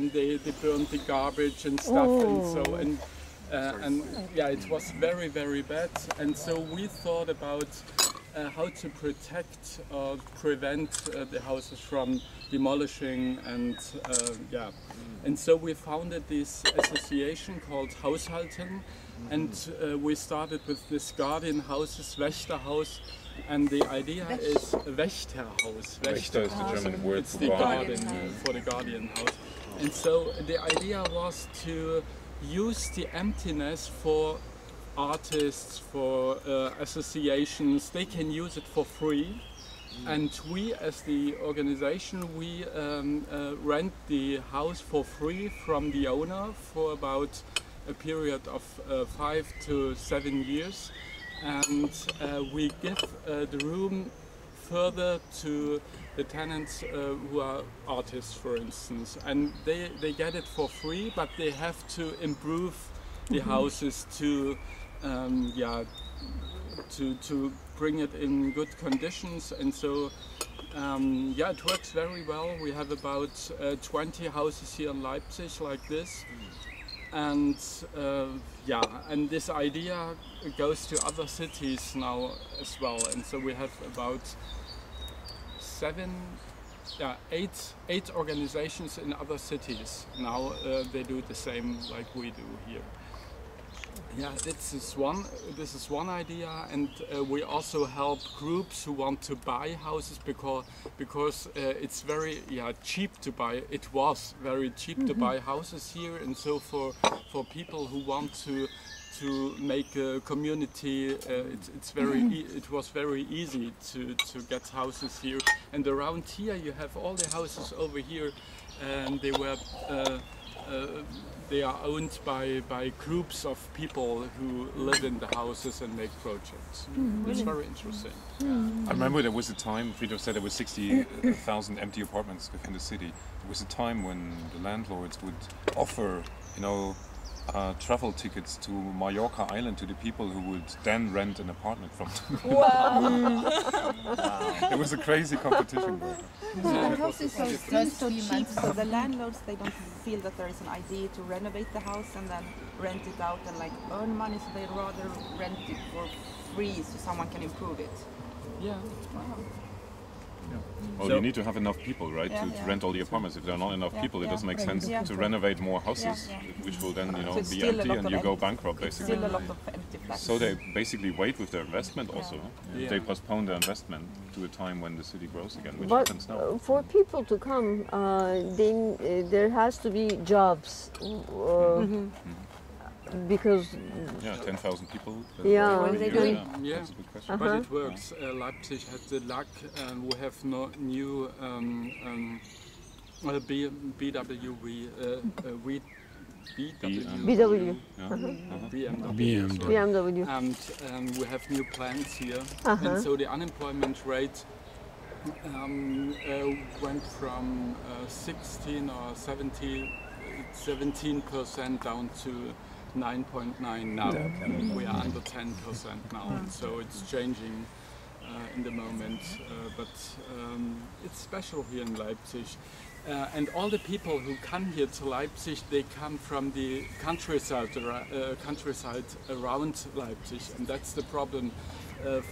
and they burned the garbage and stuff, and yeah, it was very, very bad. And so we thought about how to protect or prevent the houses from demolishing, and yeah. And so we founded this association called Haushalten, and we started with this guardian houses, Wächterhaus, and the idea is Wächterhaus. Wächter is the German word for the guardian house. And so the idea was to use the emptiness for artists, for associations. They can use it for free, and we as the organization, we rent the house for free from the owner for about a period of 5 to 7 years, and we give the room further to the tenants who are artists, for instance, and they get it for free, but they have to improve the houses to yeah, to bring it in good conditions. And so yeah, it works very well. We have about 20 houses here in Leipzig like this, and yeah, and this idea goes to other cities now as well. And so we have about 8 organizations in other cities now. They do the same like we do here. Yeah, this is one idea, and we also help groups who want to buy houses because it's very cheap to buy. It was very cheap to buy houses here, and so for people who want to make a community, it was very easy to get houses here. And around here you have all the houses over here, and they are owned by groups of people who live in the houses and make projects. It's very interesting. I remember there was a time, Friedhof said there were 60,000 empty apartments within the city. There was a time when the landlords would offer, you know, travel tickets to Mallorca Island to the people who would then rent an apartment from them. Wow! It was a crazy competition. The houses are still so cheap, so the landlords, they don't feel that there is an idea to renovate the house and then rent it out and like earn money, so they rather rent it for free so someone can improve it. Yeah. Wow. Well, you need to have enough people, right, to rent all the apartments. If there are not enough people, it doesn't make sense to renovate more houses, which will then, you know, so be empty and you go bankrupt, basically. Still a lot of empty flats. So they basically wait with their investment also. They postpone their investment to a time when the city grows again, which happens now. For people to come, then there has to be jobs. Because 10,000 people. Yeah, they do. Yeah, that's a good question. but it works. Leipzig has the luck, and we have no new BMW. And we have new plants here, and so the unemployment rate went from 16 or 17% down to 9.9 now. We are under 10% now, so it's changing in the moment, but it's special here in Leipzig. And all the people who come here to Leipzig, they come from the countryside around Leipzig, and that's the problem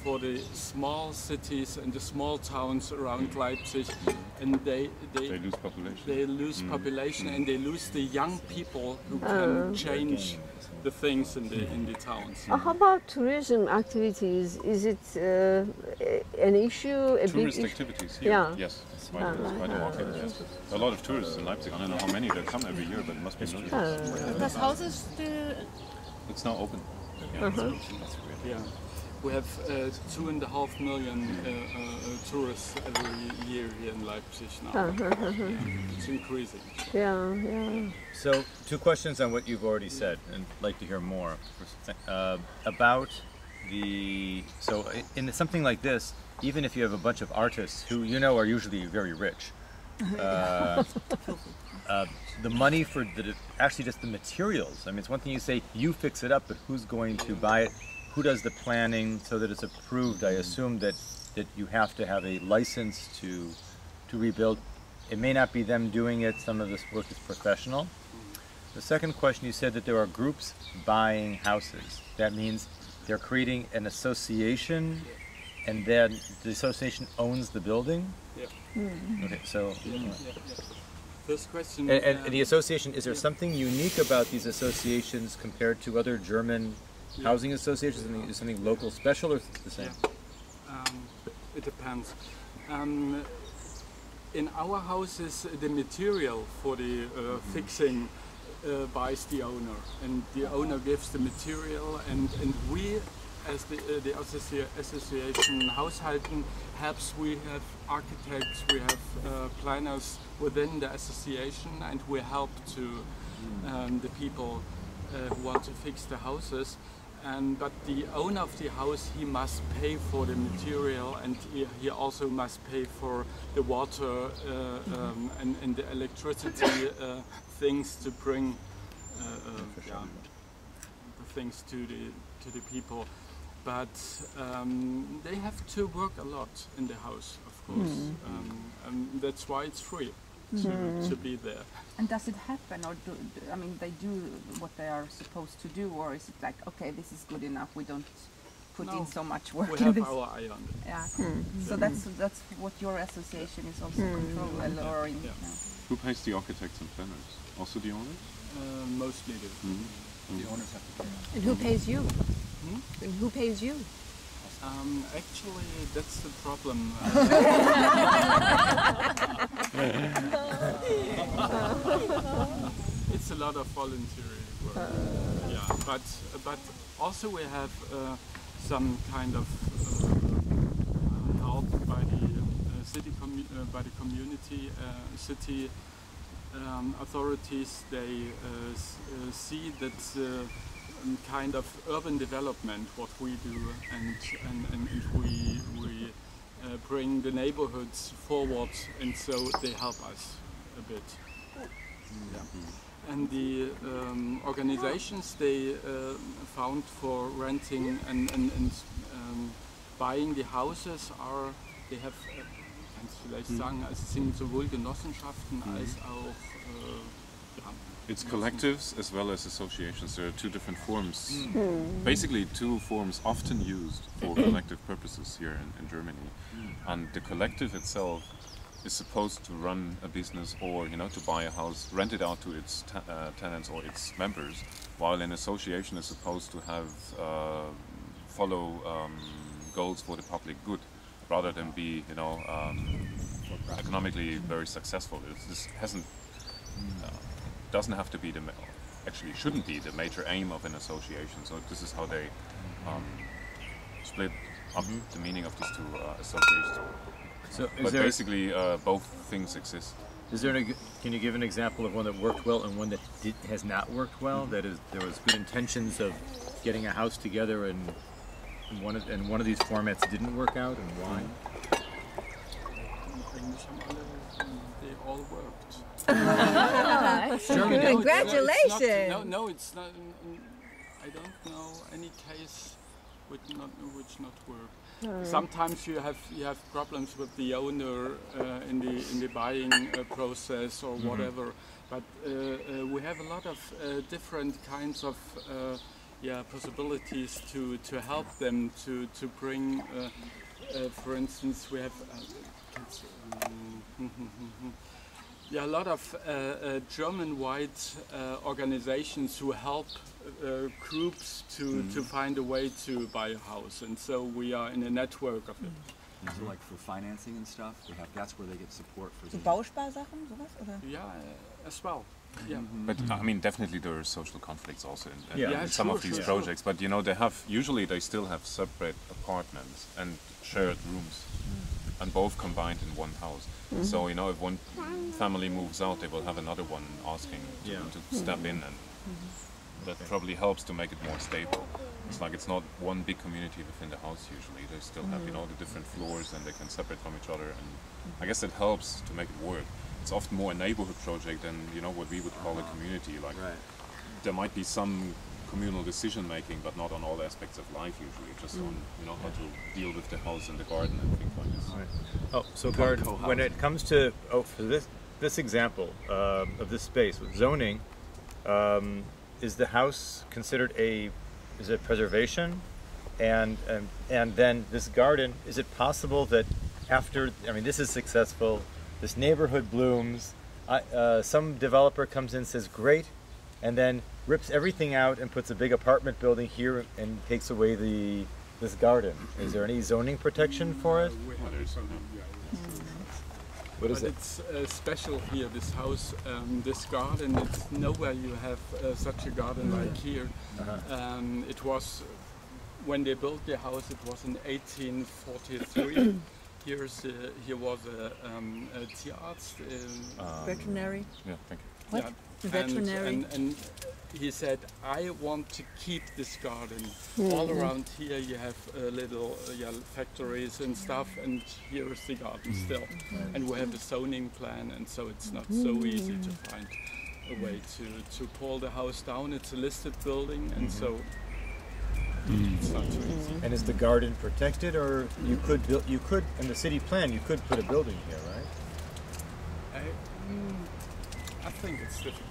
for the small cities and the small towns around Leipzig, and they lose population. They lose population, and they lose the young people who can change the things in the towns. How about tourism activities? Is it an issue? Tourist activities here? Yeah. Yes. It's quite a market. Yes. A lot of tourists in Leipzig. I don't know how many there come every year, but it must be millions. Does houses still... It's now open. Yeah. We have 2.5 million tourists every year here in Leipzig now. It's increasing. Yeah. So, 2 questions on what you've already said, and I'd like to hear more. About the... So, in something like this, even if you have a bunch of artists who you know are usually very rich, the money for actually just the materials. I mean, it's one thing you say, you fix it up, but who's going to buy it? Who does the planning so that it's approved? I assume that you have to have a license to rebuild it may not be them doing it. Some of this work is professional. The second question, you said that there are groups buying houses. That means they're creating an association, and then the association owns the building? Yeah. Okay, so... First question... And the association, is there something unique about these associations compared to other German housing associations? Is something local special or the same? It depends. In our houses, the material for the fixing buys the owner, and the owner gives the material, and we, as the association Haushalten helps. We have architects, we have planners within the association, and we help to the people who want to fix the houses. But the owner of the house, he must pay for the material, and he also must pay for the water and the electricity things to bring the things to the people. But they have to work a lot in the house, of course. That's why it's free to be there. And does it happen, or I mean, they do what they are supposed to do, or is it like, okay, this is good enough, we don't put in so much work we in have this? our eye on it. Yeah. So that's what your association is also controlling. Or in, Who pays the architects and planners? Also the owners? Mostly do. The owners have to pay. And who pays you? And who pays you? Actually, that's the problem. It's a lot of voluntary work. Yeah, but also we have some kind of help by the by the community, city authorities. They see that. Kind of urban development, what we do, and we bring the neighborhoods forward, and so they help us a bit. And the organizations they found for renting and buying the houses they have, kannst du vielleicht sagen, es sind sowohl Genossenschaften als auch It's collectives as well as associations. There are two different forms, basically two forms often used for collective purposes here in Germany. And the collective itself is supposed to run a business, or to buy a house, rent it out to its tenants or its members, while an association is supposed to have follow goals for the public good, rather than be economically very successful. This doesn't have to be actually shouldn't be the major aim of an association. So this is how they split up the meaning of these two associations. So but basically both things exist. Can you give an example of one that worked well and one that has not worked well? That is, there was good intentions of getting a house together, and one of these formats didn't work out, and why? They all worked. Congratulations! No, it's not. I don't know any case which not work. Sometimes you have problems with the owner in the buying process or whatever. But we have a lot of different kinds of possibilities to help them to bring. For instance, we have. A lot of German-wide organizations who help groups to find a way to buy a house, and so we are in a network of it. So like for financing and stuff, that's where they get support for. Bausparsachen, sowas, oder? Yeah, as well. Yeah. But I mean, definitely there are social conflicts also in Yeah, some sure, of these sure. projects. But they still have separate apartments and shared rooms, and both combined in one house. So if one family moves out, they will have another one asking to step in, and that probably helps to make it more stable. It's like it's not one big community within the house usually. They still have the different floors, and they can separate from each other, and I guess it helps to make it work. It's often more a neighborhood project than what we would call a community. Like there might be some communal decision making, but not on all aspects of life usually. Just on how to deal with the house and the garden and things like this. Oh, so Gard, when it comes to this example of this space with zoning, is the house considered is it preservation? And then this garden, is it possible that after, I mean, this is successful, this neighborhood blooms, some developer comes in and says, great, and then rips everything out and puts a big apartment building here and takes away this garden. Is there any zoning protection for it? We have something, What is but it? it's special here, this house, this garden. It's nowhere you have such a garden like here. It was, when they built the house, it was in 1843. Here was a Tierarzt. Veterinary. Yeah, thank you. What? Yeah, Veterinary. and he said, I want to keep this garden. All around here you have little factories and stuff, and here is the garden still. And we have a zoning plan, and so it's not so easy to find a way to pull the house down. It's a listed building, and so it's not too easy. And is the garden protected, or you could build? You could, in the city plan, you could put a building here, right? I think it's difficult,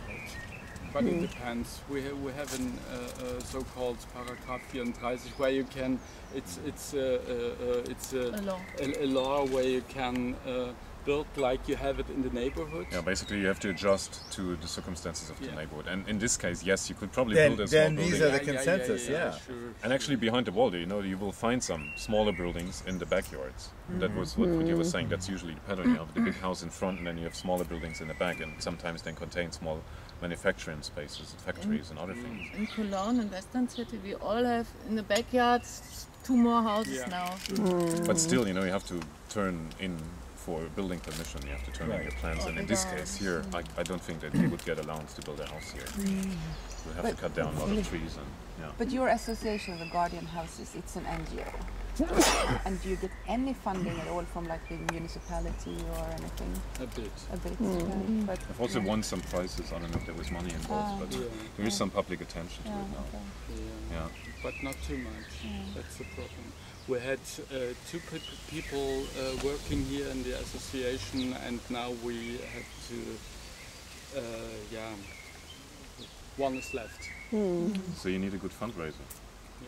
but it depends. We have a so-called paragraph 34 where you can. It's a law where you can build like you have it in the neighborhood. Yeah, basically you have to adjust to the circumstances of the neighborhood. And in this case, yes, you could probably Then build a small these building. are the consensus, yeah. Sure. And actually behind the wall, you know, you will find some smaller buildings in the backyards. That was what you were saying. That's usually the pattern. You have the big house in front, and then you have smaller buildings in the back, and sometimes they contain small manufacturing spaces, factories, and other things. In Cologne and Western City, we all have in the backyards 2 more houses now. But still, you know, you have to turn in for building permission. You have to turn in your plans, and in this case here, I don't think that you would get allowance to build a house here. You'll have to cut down a lot of trees and But your association, the Guardian Houses, it's an NGO. And do you get any funding at all from like the municipality or anything? A bit. A bit, okay. But I've also won some prizes. I don't know if there was money involved, but there is some public attention to it now. Yeah. But not too much. That's the problem. We had 2 people working here in the association, and now we have to, one is left. So you need a good fundraiser.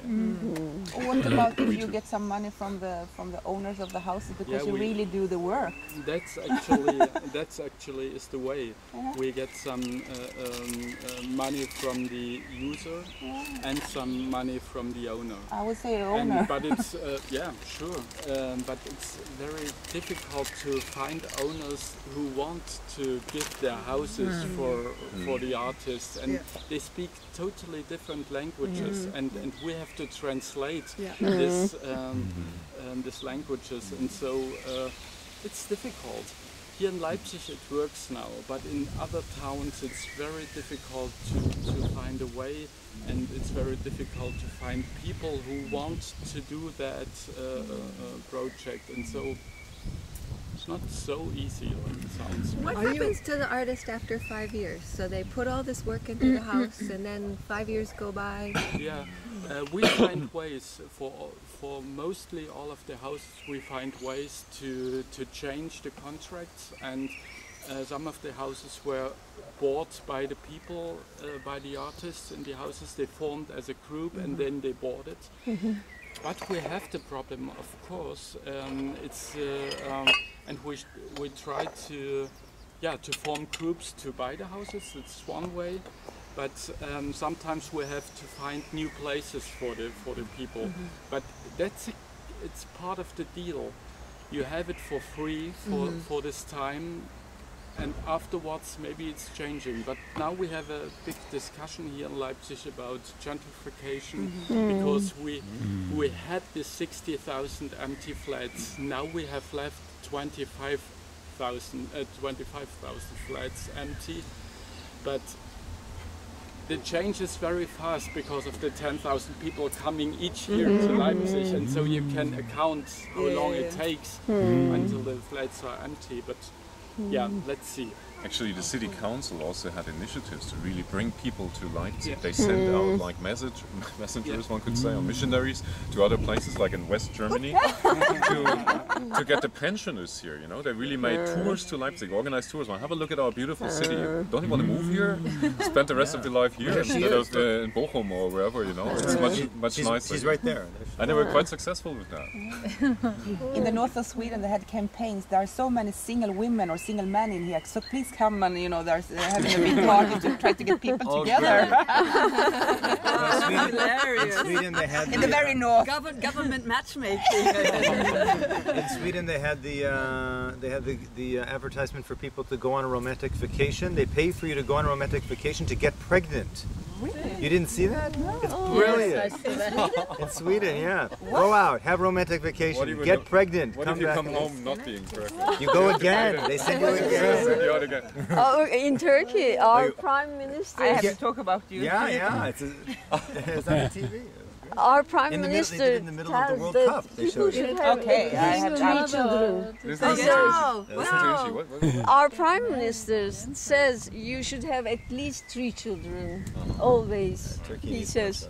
what about if you get some money from the owners of the houses because you really do the work? That's actually is the way. We get some money from the user and some money from the owner. I would say owner. But it's sure. But it's very difficult to find owners who want to give their houses for the artists, and they speak totally different languages, and we have to translate this languages, and so it's difficult. Here in Leipzig it works now, but in other towns it's very difficult to find a way, and it's very difficult to find people who want to do that project, and so it's not so easy like it sounds. What happens to the artist after 5 years? So they put all this work into the house, and then 5 years go by. Yeah, we find ways for mostly all of the houses. We find ways to change the contracts, and some of the houses were bought by the people, by the artists in the houses. They formed as a group, and then they bought it. But we have the problem, of course. And we try to form groups to buy the houses. It's one way. But sometimes we have to find new places for the people. But it's part of the deal. You have it for free for this time, and afterwards maybe it's changing. But now we have a big discussion here in Leipzig about gentrification, because we had the 60,000 empty flats. Now we have left 25,000 flats empty, but the change is very fast because of the 10,000 people coming each year to Leipzig, and so you can account how long it takes until the flats are empty. But let's see. Actually, the city council also had initiatives to really bring people to Leipzig. They sent out like messengers, one could say, or missionaries to other places, like in West Germany, to get the pensioners here. You know, they really made tours to Leipzig, organized tours. Well, have a look at our beautiful city. Don't you want to move here? Spend the rest of your life here instead of in Bochum or wherever. You know, it's much nicer. She's right there. And they were quite successful with that. In the north of Sweden, they had campaigns. There are so many single women or single men in here, so please come and, you know, they're having a big party to try to get people together. In Sweden they had In the very north. Government matchmaking. in Sweden they had the advertisement for people to go on a romantic vacation. They pay for you to go on a romantic vacation to get pregnant. Really? You didn't see that? No. It's brilliant. In Sweden, yeah. Go out, have romantic vacation, get pregnant. What come if you back come home not being pregnant? You go again. They send you again. Oh, in Turkey, our Prime Minister. I have to talk about you. Yeah. It's on the TV. Our Prime They Minister did it in the middle of the World tells Cup. that They people showed it. should have Okay, I have 3 children. Listen to Ishi. Our Prime Minister says you should have at least 3 children, always. Turkey He needs says.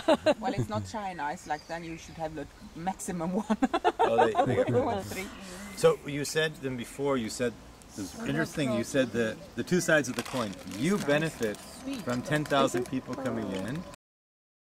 Well, it's not China. It's like then you should have the maximum one. Oh, they got Everyone pregnant. 3. So you said them before. You said this is interesting. You said the two sides of the coin. You benefit from 10,000 people coming in,